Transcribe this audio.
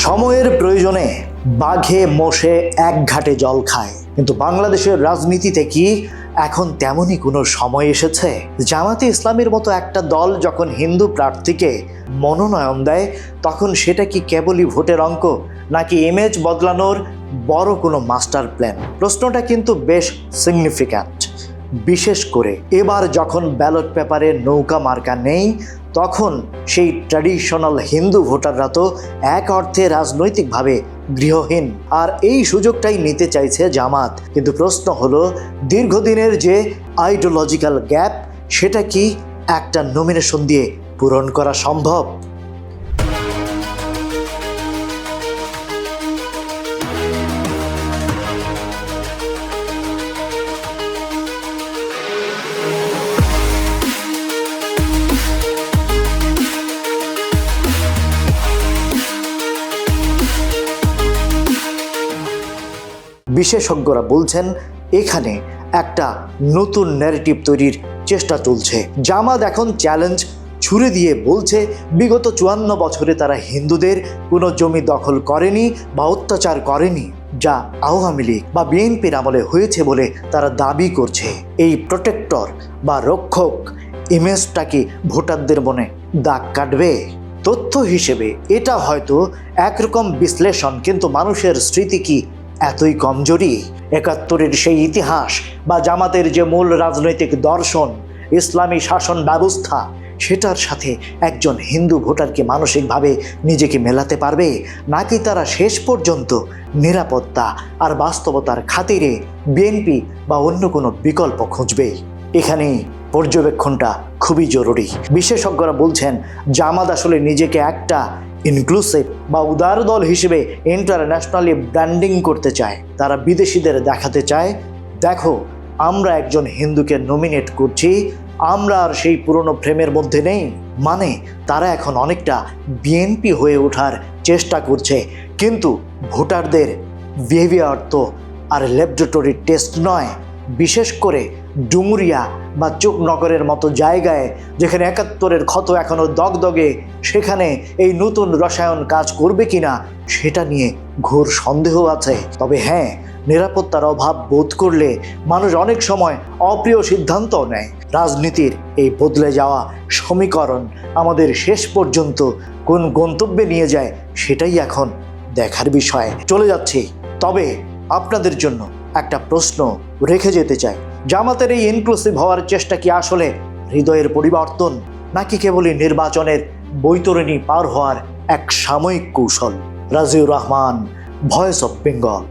সময়ের প্রয়োজনে বাঘে মোষে এক ঘাটে জল খায়, কিন্তু বাংলাদেশের রাজনীতিতে কি এখন তেমনই কোনো সময় এসেছে? জামাতে ইসলামীর মতো একটা দল যখন হিন্দু প্রার্থীকে মনোনয়ন দেয়, তখন সেটা কি কেবলই ভোটের অঙ্ক, নাকি ইমেজ বদলানোর বড় কোনো মাস্টার প্ল্যান? প্রশ্নটা কিন্তু বেশ সিগনিফিক্যান্ট। বিশেষ করে এবার যখন ব্যালট পেপারে নৌকা মার্কা নেই, তখন সেই ট্র্যাডিশনাল হিন্দু ভোটাররা তো এক অর্থে রাজনৈতিকভাবে গৃহহীন, আর এই সুযোগটাই নিতে চাইছে জামাত। কিন্তু প্রশ্ন হলো, দীর্ঘদিনের যে আইডিওলজিক্যাল গ্যাপ, সেটা কি একটা নমিনেশন দিয়ে পূরণ করা সম্ভব? বিশেষজ্ঞরা বলছেন এখানে একটা নতুন ন্যারেটিভ তৈরির চেষ্টা চলছে। জামাত এখন চ্যালেঞ্জ ছুড়ে দিয়ে বলছে, বিগত 54 বছরে তারা হিন্দুদের কোনো জমি দখল করেনি বা অত্যাচার করেনি, যা আওয়ামী লীগ বা বিএনপির আমলে হয়েছে বলে তারা দাবি করছে। এই প্রোটেক্টর বা রক্ষক ইমেজটা কি ভোটারদের মনে দাগ কাটবে? তথ্য হিসেবে এটা হয়তো একরকম বিশ্লেষণ, কিন্তু মানুষের স্মৃতি কি এতই কমজোরি? ৭১-এর সেই ইতিহাস বা জামাতের যে মূল রাজনৈতিক দর্শন, ইসলামী শাসন ব্যবস্থা, সেটার সাথে একজন হিন্দু ভোটার কি মানসিকভাবে নিজেকে মেলাতে পারবে, নাকি তারা শেষ পর্যন্ত নিরাপত্তা আর বাস্তবতার খাতিরে বিএনপি বা অন্য কোনো বিকল্প খুঁজবে? এখানে পর্যবেক্ষণটা খুবই জরুরি। বিশেষজ্ঞরা বলছেন, জামাত আসলে নিজেকে একটা ইনক্লুসিভ বা উদার দল হিসেবে ইন্টারন্যাশনালি ব্র্যান্ডিং করতে চায়। তারা বিদেশিদের দেখাতে চায়, দেখো আমরা একজন হিন্দুকে নমিনেট করছি, আমরা আর সেই পুরনো ফ্রেমের মধ্যে নেই। মানে তারা এখন অনেকটা বিএনপি হয়ে ওঠার চেষ্টা করছে। কিন্তু ভোটারদের বিহেভিয়ার তো আর ল্যাবরেটরি টেস্ট নয়। বিশেষ করে ডুমুরিয়া বা চুকনগরের মতো জায়গায়, যেখানে ৭১-এর ক্ষত এখনও দগদগে, সেখানে এই নতুন রসায়ন কাজ করবে কিনা সেটা নিয়ে ঘোর সন্দেহ আছে। তবে হ্যাঁ, নিরাপত্তার অভাব বোধ করলে মানুষ অনেক সময় অপ্রিয় সিদ্ধান্ত নেয়। রাজনীতির এই বদলে যাওয়া সমীকরণ আমাদের শেষ পর্যন্ত কোন গন্তব্যে নিয়ে যায়, সেটাই এখন দেখার বিষয়। চলে যাচ্ছি, তবে আপনাদের জন্য একটা প্রশ্ন রেখে যেতে চাই। জামাতের এই ইনক্লুসিভ হওয়ার চেষ্টা কি আসলে হৃদয়ের পরিবর্তন, নাকি কেবলই নির্বাচনের বৈতরণী পার হওয়ার এক সাময়িক কৌশল? Raziur Rahman, voice of Bengal.